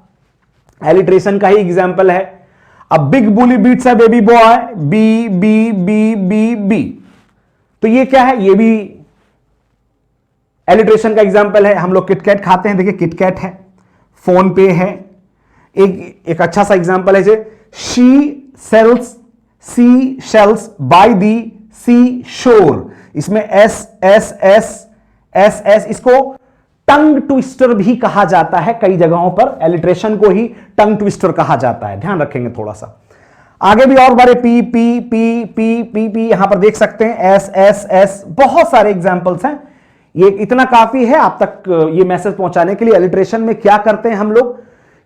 एलिट्रेशन का ही एग्जाम्पल है। अब बिग बुली बीट्स है baby boy, B B B B B, तो ये क्या है, ये भी एलिट्रेशन का एग्जाम्पल है। हम लोग किटकैट खाते हैं, देखिए किटकैट है, फोन पे है। एक अच्छा सा एग्जाम्पल है, शी शेल्स बाय दी सी शोर। इसमें S S S S S, इसको टंग ट्विस्टर भी कहा जाता है। कई जगहों पर एलिट्रेशन को ही टंग ट्विस्टर कहा जाता है, ध्यान रखेंगे थोड़ा सा। आगे भी और बारे P P P P P P यहां पर देख सकते हैं, एस एस एस, बहुत सारे एग्जाम्पल्स हैं। ये इतना काफी है आप तक ये मैसेज पहुंचाने के लिए। एलिट्रेशन में क्या करते हैं हम लोग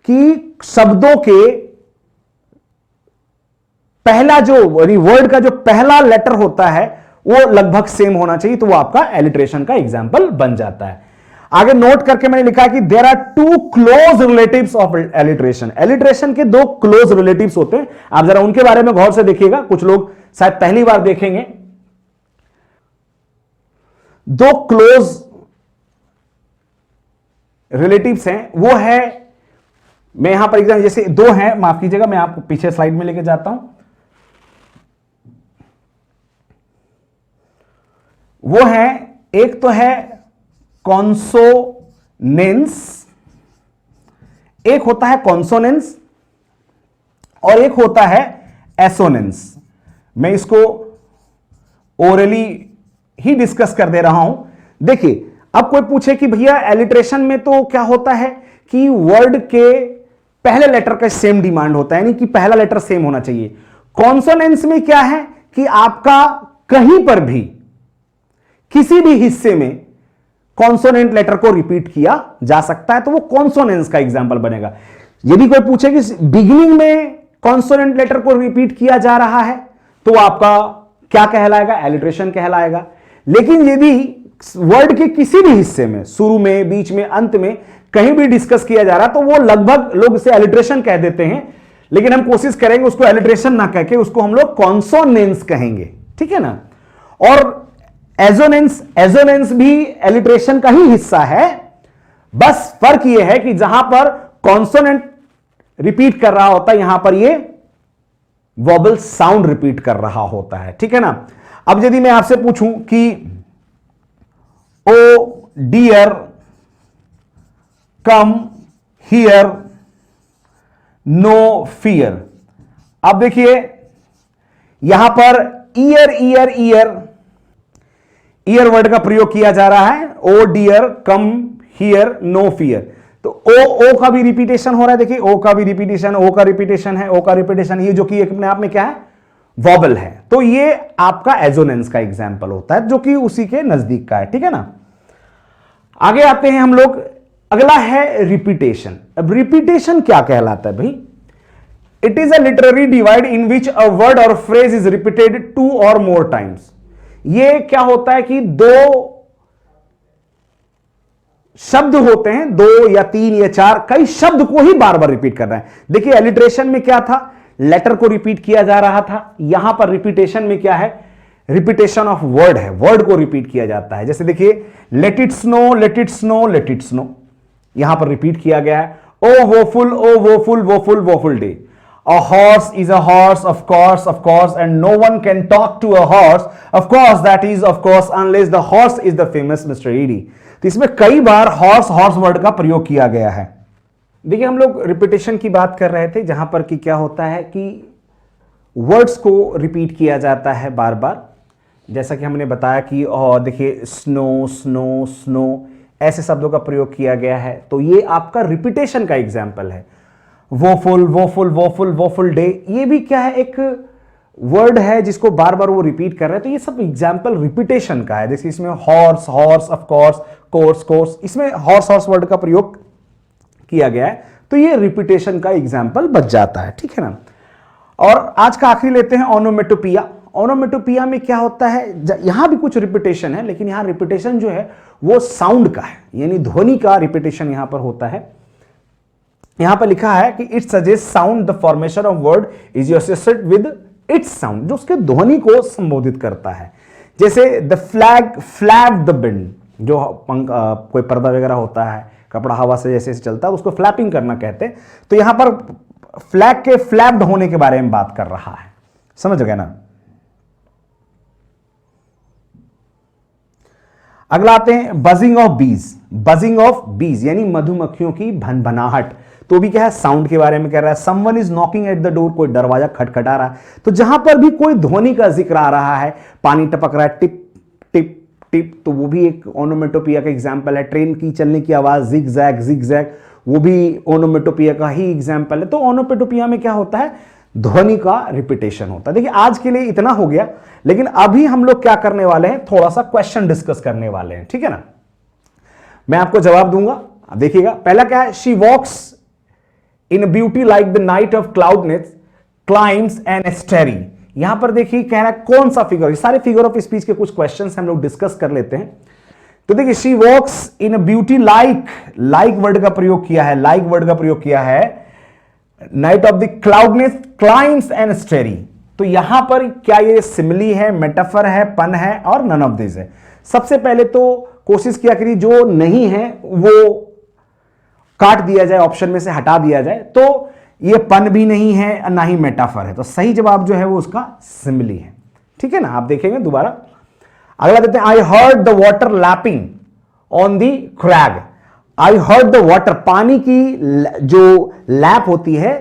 कि शब्दों के पहला जो वर्ड का जो पहला लेटर होता है वो लगभग सेम होना चाहिए, तो वो आपका एलिट्रेशन का एग्जाम्पल बन जाता है। आगे नोट करके मैंने लिखा कि there are 2 close relatives of alliteration. Alliteration के 2 क्लोज रिलेटिव्स होते हैं, आप जरा उनके बारे में गौर से देखिएगा, कुछ लोग शायद पहली बार देखेंगे। 2 क्लोज रिलेटिव्स हैं वो है, मैं यहां पर एग्जाम्पल जैसे दो हैं, माफ कीजिएगा मैं आपको पीछे स्लाइड में लेके जाता हूं। वो है, एक तो है कॉन्सोनेंस, एक होता है कॉन्सोनेंस और एक होता है एसोनेंस। मैं इसको ओरली ही डिस्कस कर दे रहा हूं। देखिए, अब कोई पूछे कि भैया एलिट्रेशन में तो क्या होता है कि वर्ड के पहले लेटर का सेम डिमांड होता है, यानी कि पहला लेटर सेम होना चाहिए। कॉन्सोनेंस में क्या है कि आपका कहीं पर भी किसी भी हिस्से में कॉन्सोनेंट लेटर को रिपीट किया जा सकता है, तो वो कॉन्सोनेंस का एग्जाम्पल बनेगा। यदि कोई पूछे कि बिगिनिंग में कॉन्सोनेंट लेटर को रिपीट किया जा रहा है, तो आपका क्या कहलाएगा? एलिट्रेशन कहलाएगा। लेकिन यदि वर्ड के किसी भी हिस्से में, शुरू में, बीच में, अंत में कहीं भी डिस्कस किया जा रहा है, तो वो लगभग लोग इसे एलिट्रेशन कह देते हैं, लेकिन हम कोशिश करेंगे उसको एलिट्रेशन ना कह के उसको हम लोग कॉन्सोनेंस कहेंगे, ठीक है ना। और एजोनेंस, एजोनेंस भी एलिट्रेशन का ही हिस्सा है, बस फर्क यह है कि जहां पर कॉन्सोनेंट रिपीट कर रहा होता है, यहां पर ये वॉबल साउंड रिपीट कर रहा होता है, ठीक है ना। अब यदि मैं आपसे पूछूं कि O dear come here no fear, अब देखिए यहां पर ear ear ear ear word का प्रयोग किया जा रहा है। O dear come here no fear, तो ओ का भी रिपीटेशन हो रहा है। देखिए ओ का भी रिपीटेशन, ओ का रिपीटेशन है, ओ का रिपीटेशन, ये जो कि अपने आप में क्या है? वॉबल है। तो ये आपका एजोनेंस का एग्जाम्पल होता है, जो कि उसी के नजदीक का है, ठीक है ना। आगे आते हैं हम लोग, अगला है रिपीटेशन। अब रिपीटेशन क्या कहलाता है भाई? It is a literary divide in which a word और फ्रेज इज रिपीटेड 2 और मोर टाइम्स। ये क्या होता है कि दो शब्द होते हैं, 2 या 3 या 4, कई शब्द को ही बार बार रिपीट कर रहे हैं। देखिए एलिट्रेशन में क्या था? लेटर को रिपीट किया जा रहा था। यहां पर रिपीटेशन में क्या है? रिपीटेशन ऑफ वर्ड है, वर्ड को रिपीट किया जाता है। जैसे देखिए let it snow, let it snow, let it snow, यहां पर रिपीट किया गया है। O woeful, O woeful, woeful, woeful day. A horse is a horse, of course, and no one can talk to a horse. Of course, that is of course, unless the horse is the famous Mr. Edie. तो इसमें कई बार horse word का प्रयोग किया गया है। देखिए हम लोग रिपीटेशन की बात कर रहे थे, जहां पर कि क्या होता है कि वर्ड्स को रिपीट किया जाता है बार बार, जैसा कि हमने बताया कि देखिए स्नो स्नो स्नो ऐसे शब्दों का प्रयोग किया गया है, तो ये आपका रिपीटेशन का एग्जाम्पल है। Woeful, woeful, woeful, woeful day, ये भी क्या है? एक वर्ड है जिसको बार बार वो रिपीट कर रहे हैं, तो ये सब एग्जाम्पल रिपीटेशन का है। जैसे इसमें horse, horse, of course, course, course, इसमें हॉर्स वर्ड का प्रयोग किया गया है, तो ये रिपीटेशन का एग्जाम्पल बच जाता है, ठीक है ना। और आज का आखिरी लेते हैं ओनोमेटोपिया। ओनोमेटोपिया में क्या होता है? यहां भी कुछ रिपीटेशन है, लेकिन यहां रिपीटेशन जो है वो साउंड का है, यानी ध्वनि का रिपीटेशन यहां पर होता है। यहां पर लिखा है कि it suggest sound the formation of word is associated with its sound, जो उसके ध्वनि को संबोधित करता है। जैसे the flag flap the wind, जो कोई पर्दा वगैरह होता है, कपड़ा हवा से जैसे चलता है, उसको फ्लैपिंग करना कहते हैं। तो यहां पर फ्लैग के फ्लैप्ड होने के बारे में बात कर रहा है, समझ गए ना। अगला आते हैं बजिंग ऑफ बीज। बजिंग ऑफ बीज यानी मधुमक्खियों की भनभनाहट, तो भी क्या है? साउंड के बारे में कह रहा है। Someone is knocking at the door, कोई दरवाजा खटखटा रहा है। तो जहां पर भी कोई ध्वनि का जिक्र आ रहा है, पानी टपक रहा है, टिप टिप टिप, तो वो भी एक ओनोमेटोपिया का एग्जाम्पल है। ट्रेन की चलने की आवाज, जिग जैग जिग जैग, वो भी ओनोमेटोपिया का ही एग्जाम्पल है। तो ओनोमेटोपिया में क्या होता है? ध्वनि का रिपीटेशन होता है। देखिए आज के लिए इतना हो गया, लेकिन अभी हम लोग क्या करने वाले हैं? थोड़ा सा क्वेश्चन डिस्कस करने वाले हैं, ठीक है ना। मैं आपको जवाब दूंगा, देखिएगा। पहला क्या है? She walks in beauty like the night of cloudless climes and starry. यहां पर देखिए कह रहा है कौन सा फिगर, सारे फिगर ऑफ स्पीच के कुछ क्वेश्चंस हम लोग डिस्कस कर लेते हैं। तो देखिए she walks in beauty like, like word का प्रयोग किया है, लाइक वर्ड का प्रयोग किया है। Night of the cloudless climes and starry, तो यहां पर क्या ये सिमिली है, मेटाफर है, पन है, और नन ऑफ दिस है। सबसे पहले तो कोशिश किया करिए जो नहीं है वो काट दिया जाए, ऑप्शन में से हटा दिया जाए, तो ये पन भी नहीं है ना ही मेटाफर है, तो सही जवाब जो है वो उसका सिमिली है। ठीक है ना, आप देखेंगे दोबारा। अगला देते हैं, I heard the water lapping on the crag. I heard the water, पानी की जो लैप होती है,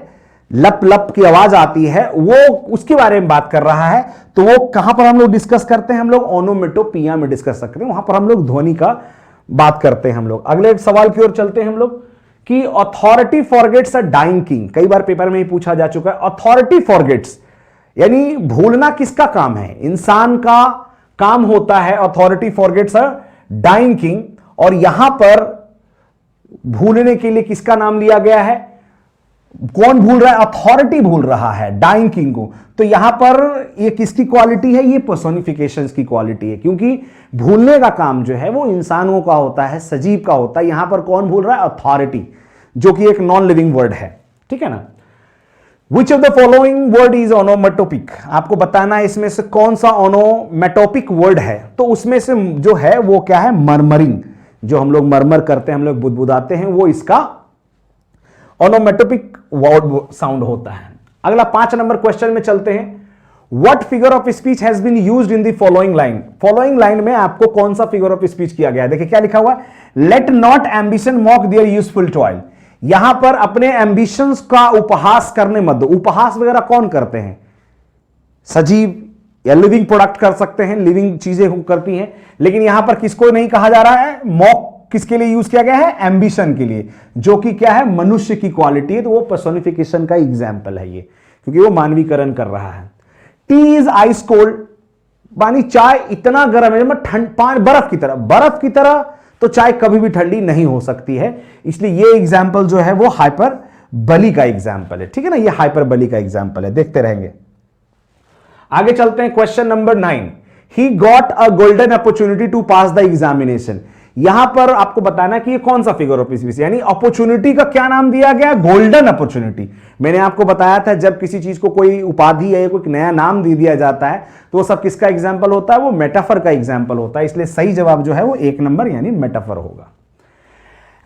लप लप की आवाज आती है, वो उसके बारे में बात कर रहा है। तो वो कहां पर हम लोग डिस्कस करते हैं, हम लोग ओनोमेटोपिया में डिस्कस करते हैं, वहां पर हम लोग ध्वनि का बात करते हैं हम लोग। अगले सवाल की ओर चलते हैं हम लोग कि authority forgets a dying king. कई बार पेपर में ही पूछा जा चुका है, अथॉरिटी फॉरगेट्स यानी भूलना किसका काम है, इंसान का काम होता है। Authority forgets a dying king, और यहां पर भूलने के लिए किसका नाम लिया गया है, कौन भूल रहा है, अथॉरिटी भूल रहा है डाइंग किंग को। तो यहां पर ये किसकी क्वालिटी है, ये पर्सोनिफिकेशन की क्वालिटी है, क्योंकि भूलने का काम जो है वो इंसानों का होता है, सजीव का होता है। यहां पर कौन भूल रहा है, अथॉरिटी, जो कि एक नॉन लिविंग वर्ड है। ठीक है ना। Which of the following word is onomatopoeic, आपको बताना है इसमें से कौन सा ओनोमेटोपिक वर्ड है। तो उसमें से जो है वो क्या है, मरमरिंग, जो हम लोग मरमर करते हैं, हम लोग बुदबुदाते हैं, वो इसका ओनोमेटोपिक वर्ड साउंड होता है। अगला 5 नंबर क्वेश्चन में चलते हैं। What figure of speech has been used in the following line. Following line में आपको कौन सा फिगर ऑफ स्पीच किया गया है, देखिए क्या लिखा हुआ है, let not ambition mock their useful toil. यहां पर अपने एम्बिशंस का उपहास करने मत दो। उपहास वगैरह कौन करते हैं, सजीव या लिविंग प्रोडक्ट कर सकते हैं, लिविंग चीजें करती हैं, लेकिन यहां पर किसको नहीं कहा जा रहा है, मॉक किसके लिए यूज किया गया है, एम्बिशन के लिए, जो कि क्या है, मनुष्य की क्वालिटी है। तो वो पर्सोनिफिकेशन का एग्जाम्पल है ये, क्योंकि वो मानवीकरण कर रहा है। टी इज आइस कोल्ड, पानी, चाय इतना गर्म है, बर्फ की तरह तो चाय कभी भी ठंडी नहीं हो सकती है। इसलिए ये एग्जाम्पल जो है वो हाइपरबली का एग्जाम्पल है। ठीक है ना, ये हाइपरबली का एग्जाम्पल है, देखते रहेंगे। आगे चलते हैं, question number 9। He got a golden opportunity to pass the examination. यहां पर आपको बताना कि ये कौन सा फिगर ऑफ स्पीच, यानी अपॉर्चुनिटी का क्या नाम दिया गया, गोल्डन अपॉर्चुनिटी। मैंने आपको बताया था जब किसी चीज को कोई उपाधि या कोई नया नाम दे दिया जाता है तो वो सब किसका एग्जाम्पल होता है, वो मेटाफर का एग्जाम्पल होता है। इसलिए सही जवाब जो है वो 1 नंबर यानी मेटाफर होगा।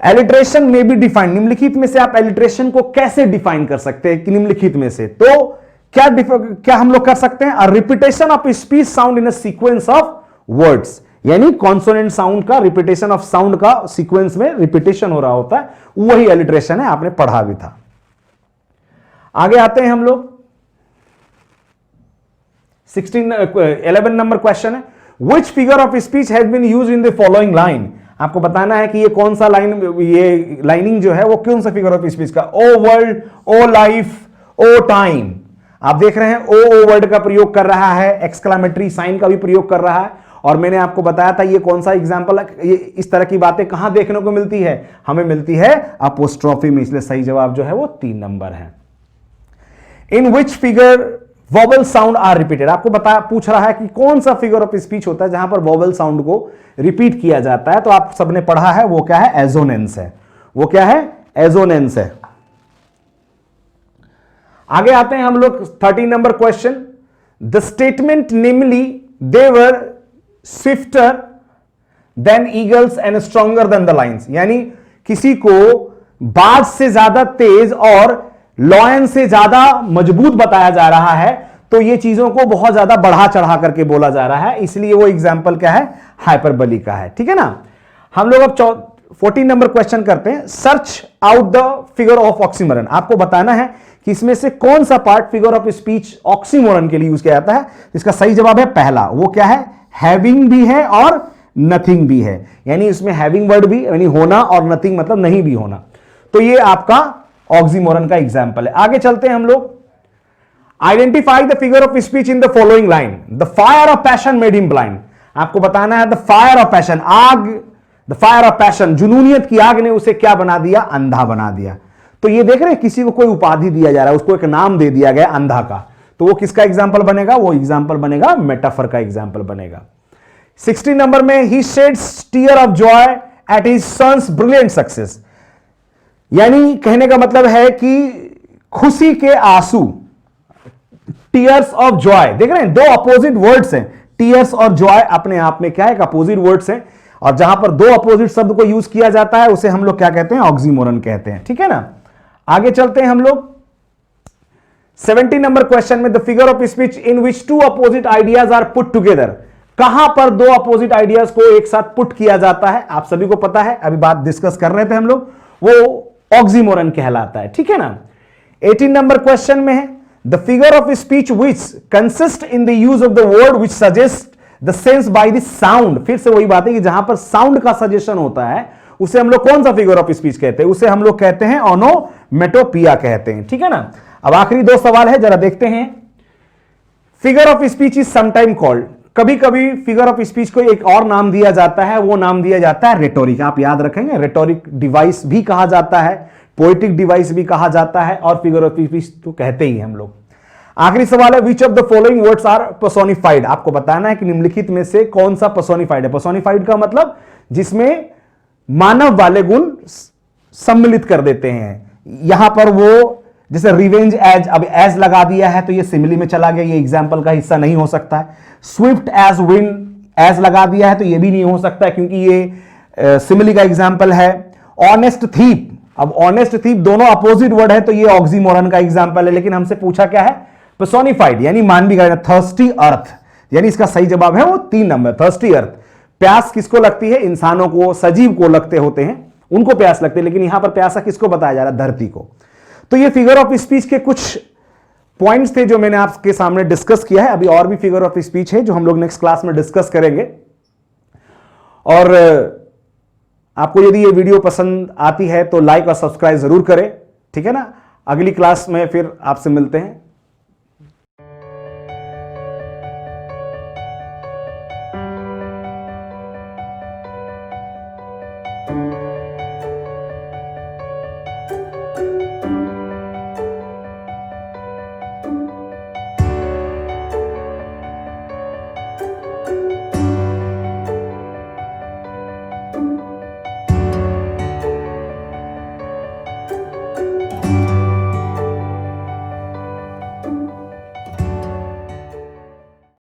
एलिट्रेशन में भी डिफाइन, निम्नलिखित में से आप एलिट्रेशन को कैसे डिफाइन कर सकते हैं, निम्नलिखित में से तो क्या हम लोग कर सकते हैं, repetition of speech sound in a sequence of words, यानी कॉन्सोनेंट साउंड का रिपीटेशन ऑफ साउंड का सीक्वेंस में रिपीटेशन हो रहा होता है, वही एलिट्रेशन है, आपने पढ़ा भी था। आगे आते हैं हम लोग, 11 नंबर क्वेश्चन है, which figure of speech has been used in the following line. आपको बताना है कि ये कौन सा लाइन, ये लाइनिंग जो है वो कौन सा फिगर ऑफ स्पीच का, ओ वर्ल्ड, ओ लाइफ, ओ टाइम। आप देख रहे हैं ओ वर्ड का प्रयोग कर रहा है, एक्सक्लामेटरी साइन का भी प्रयोग कर रहा है। और मैंने आपको बताया था ये कौन सा एग्जाम्पल है, ये इस तरह की बातें कहां देखने को मिलती है, हमें मिलती है अपोस्ट्रोफी में। इसलिए सही जवाब जो है वो 3 नंबर है। In which figure vowel sound are repeated, आपको पूछ रहा है कि कौन सा फिगर ऑफ स्पीच होता है जहां पर वोवल साउंड को रिपीट किया जाता है। तो आप सबने पढ़ा है, वो क्या है, एजोनेंस है। वो क्या है, एजोनेंस है। आगे आते हैं हम लोग 13 number question. The statement namely they were swifter than eagles and stronger than the lines, यानी किसी को बाज से ज्यादा तेज और लॉयन से ज्यादा मजबूत बताया जा रहा है, तो ये चीजों को बहुत ज्यादा बढ़ा चढ़ा करके बोला जा रहा है, इसलिए वो एग्जाम्पल क्या है, हाइपरबली का है। ठीक है ना। हम लोग अब 14 नंबर क्वेश्चन करते हैं। Search out the figure of oxymoron. आपको बताना है कि इसमें से कौन सा part figure of speech oxymoron के लिए यूज किया जाता है। इसका सही जवाब है पहला, वो क्या है, हैविंग भी है और नथिंग भी है, यानी इसमें हैविंग वर्ड भी यानी होना और नथिंग मतलब नहीं भी होना। तो ये आपका ऑक्सीमोरन का एग्जाम्पल है। आगे चलते हैं हम लोग। Identify the figure of speech in the following line. The fire of passion made him blind. आपको बताना है द फायर ऑफ पैशन, आग, the fire of passion, Junooniyat की आग ने उसे क्या बना दिया, अंधा बना दिया। तो ये देख रहे हैं, किसी को कोई उपाधि दिया जा रहा है, उसको एक नाम दे दिया गया अंधा का, तो वो किसका एग्जाम्पल बनेगा, वो एग्जाम्पल बनेगा मेटाफर का एग्जाम्पल बनेगा। 16 नंबर में, he sheds tear of joy at his son's brilliant success, यानी कहने का मतलब है कि खुशी के आंसू, टीयर्स ऑफ जॉय। देख रहे हैं, दो अपोजिट वर्ड्स हैं, टीयर्स और जॉय अपने आप में क्या है, एक अपोजिट वर्ड्स हैं, और जहां पर दो अपोजिट शब्द को यूज किया जाता है उसे हम लोग क्या कहते हैं, ऑक्सीमोरन कहते हैं। ठीक है ना, आगे चलते हैं हम लोग 17 नंबर क्वेश्चन में, the figure of speech in which two opposite ideas are put together. कहां पर दो अपोजिट आइडियाज को एक साथ पुट किया जाता है, आप सभी को पता है, अभी बात डिस्कस कर रहे थे हम लोग, वो ऑक्सीमोरन कहलाता है। ठीक है ना, 18 नंबर क्वेश्चन में है, the figure of speech which consist in the use of the word which suggest the sense by the sound. फिर से वही बात है कि जहां पर साउंड का सजेशन होता है उसे हम लोग कौन सा फिगर ऑफ स्पीच कहते हैं, उसे हम लोग कहते हैं ओनोमेटोपिया कहते हैं। ठीक है ना, अब आखिरी दो सवाल है, जरा देखते हैं। Figure of speech is sometime called, कभी कभी फिगर ऑफ स्पीच को एक और नाम दिया जाता है, वो नाम दिया जाता है रेटोरिक। आप याद रखेंगे, रेटोरिक डिवाइस भी कहा जाता है, पोएटिक डिवाइस भी कहा जाता है, और फिगर ऑफ स्पीच तो कहते ही हम लोग। आखिरी सवाल है, which of the following words are personified. आपको बताना है कि निम्नलिखित में से कौन सा पर्सोनिफाइड है। पर्सोनिफाइड का मतलब जिसमें मानव वाले गुण सम्मिलित कर देते हैं। यहां पर वो जैसे रिवेंज एज, अब एज लगा दिया है तो ये सिमिली में चला गया, ये एग्जाम्पल का हिस्सा नहीं हो सकता है। स्विफ्ट एज विंड, एज लगा दिया है तो ये भी नहीं हो सकता है क्योंकि ये सिमिली का एग्जाम्पल है। ऑनेस्ट थीप, अब ऑनेस्ट थीप दोनों अपोजिट वर्ड है तो ये ऑक्सीमोरन का एग्जाम्पल है, लेकिन हमसे पूछा क्या है, पर्सोनिफाइड यानी मानवी का। थर्स्टी अर्थ, यानी इसका सही जवाब है वो 3 नंबर, थर्स्टी अर्थ। प्यास किसको लगती है, इंसानों को, सजीव को लगते होते हैं, उनको प्यास लगती है, लेकिन यहां पर प्यासा किसको बताया जा रहा है, धरती को। तो ये फिगर ऑफ स्पीच के कुछ पॉइंट्स थे जो मैंने आपके सामने डिस्कस किया है। अभी और भी फिगर ऑफ स्पीच है जो हम लोग नेक्स्ट क्लास में डिस्कस करेंगे। और आपको यदि ये वीडियो पसंद आती है तो लाइक और सब्सक्राइब जरूर करें। ठीक है ना, अगली क्लास में फिर आपसे मिलते हैं।